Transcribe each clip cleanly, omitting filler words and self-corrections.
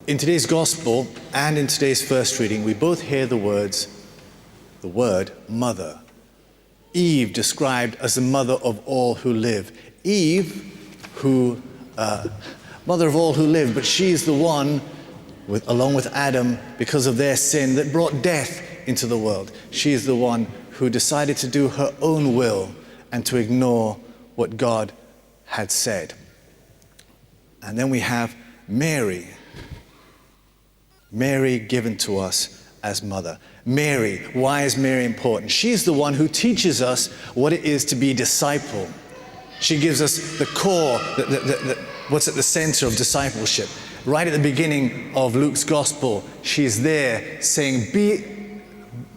In today's gospel and in today's first reading, we both hear the word mother. Eve described as the mother of all who live. Mother of all who live, but she's the one, along with Adam, because of their sin, that brought death into the world. She's the one who decided to do her own will and to ignore what God had said. And then we have Mary. Mary given to us as mother. Mary, why is Mary important? She's the one who teaches us what it is to be a disciple. She gives us the core, what's at the center of discipleship. Right at the beginning of Luke's gospel, she's there saying,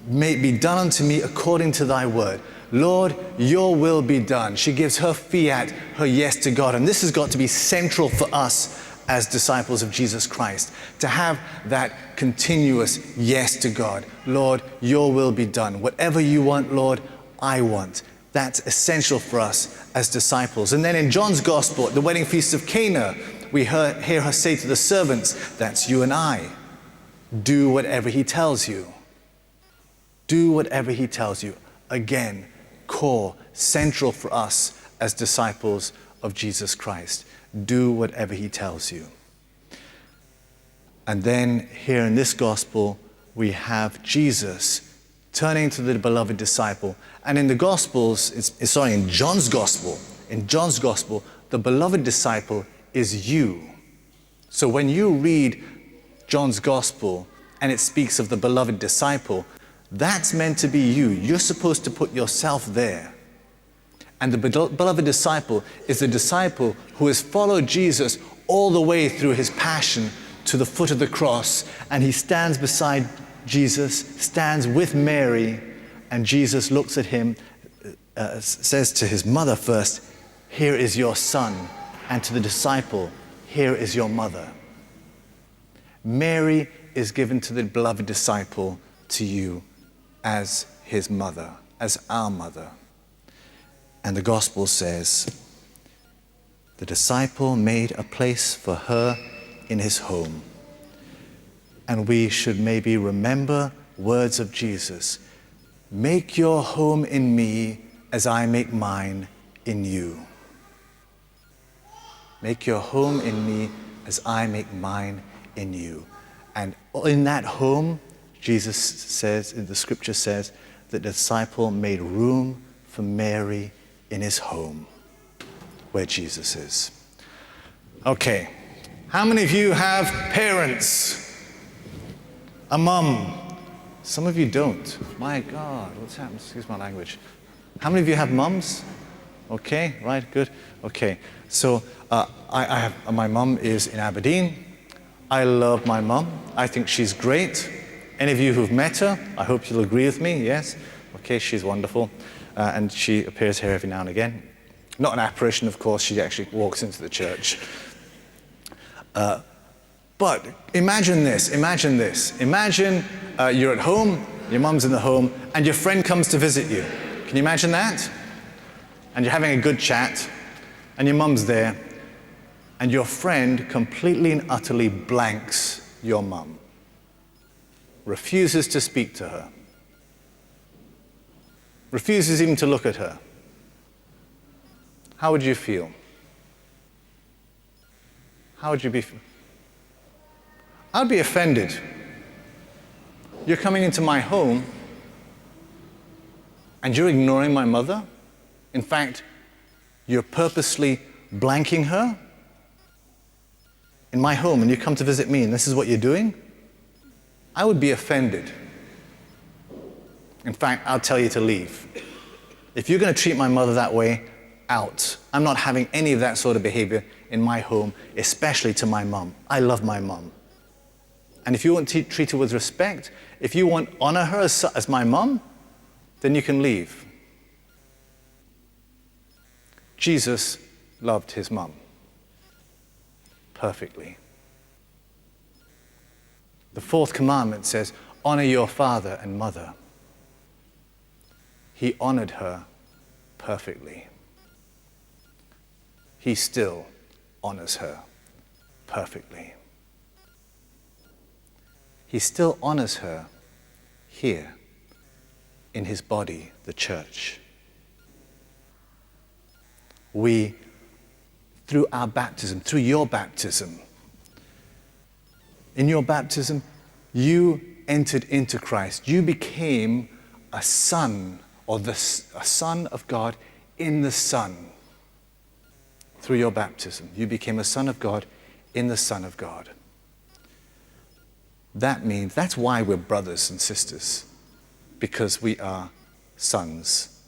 may it be done unto me according to thy word. Lord, your will be done. She gives her fiat, her yes to God. And this has got to be central for us as disciples of Jesus Christ, to have that continuous yes to God. Lord, your will be done. Whatever you want, Lord, I want. That's essential for us as disciples. And then in John's gospel, at the wedding feast of Cana, we hear her say to the servants, that's you and I. Do whatever he tells you. Do whatever he tells you. Again, core, central for us as disciples of Jesus Christ. Do whatever he tells you. And then here in this gospel, we have Jesus turning to the beloved disciple. And in the Gospels, in John's gospel, the beloved disciple is you. So when you read John's gospel and it speaks of the beloved disciple, that's meant to be you. You're supposed to put yourself there. And the beloved disciple is the disciple who has followed Jesus all the way through his passion to the foot of the cross. And he stands beside Jesus, stands with Mary, and Jesus looks at him, says to his mother first, here is your son, and to the disciple, here is your mother. Mary is given to the beloved disciple, to you, as his mother, as our mother. And the gospel says, the disciple made a place for her in his home. And we should maybe remember words of Jesus. Make your home in me as I make mine in you. Make your home in me as I make mine in you. And in that home, Jesus says, the scripture says, the disciple made room for Mary in his home, where Jesus is. Okay, how many of you have parents? A mum? Some of you don't. My God, what's happened? Excuse my language. How many of you have mums? Okay, right, good. Okay, so I have, my mum is in Aberdeen. I love my mum. I think she's great. Any of you who've met her, I hope you'll agree with me, yes? Okay, she's wonderful. And she appears here every now and again. Not an apparition, of course, she actually walks into the church. But imagine this. Imagine you're at home, your mum's in the home, and your friend comes to visit you. Can you imagine that? And you're having a good chat, and your mum's there, and your friend completely and utterly blanks your mum. Refuses to speak to her. Refuses even to look at her. How would you feel? How would you be? I'd be offended. You're coming into my home and you're ignoring my mother? In fact, you're purposely blanking her in my home, and you come to visit me and this is what you're doing? I would be offended. In fact, I'll tell you to leave. If you're going to treat my mother that way, out. I'm not having any of that sort of behavior in my home, especially to my mum. I love my mum. And if you want to treat her with respect, if you want to honor her as my mum, then you can leave. Jesus loved his mum perfectly. The fourth commandment says, honor your father and mother. He honored her perfectly. He still honors her perfectly. he still honors her here in his body, the church. We, through our baptism, through your baptism, in your baptism, you entered into Christ. You became a son, or a son of God in the Son. Through your baptism, you became a son of God in the Son of God. That means, that's why we're brothers and sisters, because we are sons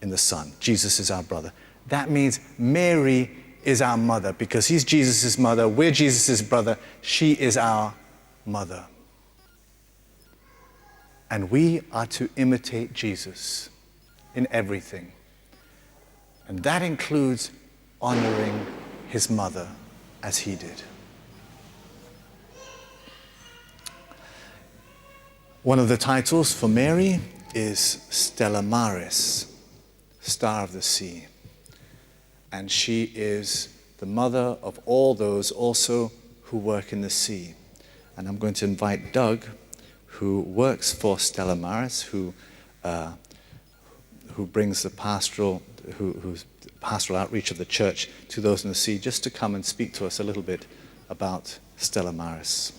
in the Son. Jesus is our brother. That means Mary is our mother, because he's Jesus' mother, we're Jesus' brother, she is our mother. And we are to imitate Jesus in everything. And that includes honoring his mother as he did. One of the titles for Mary is Stella Maris, Star of the Sea. And she is the mother of all those also who work in the sea. And I'm going to invite Doug, who works for Stella Maris, who brings the pastoral outreach of the church to those in the sea, just to come and speak to us a little bit about Stella Maris.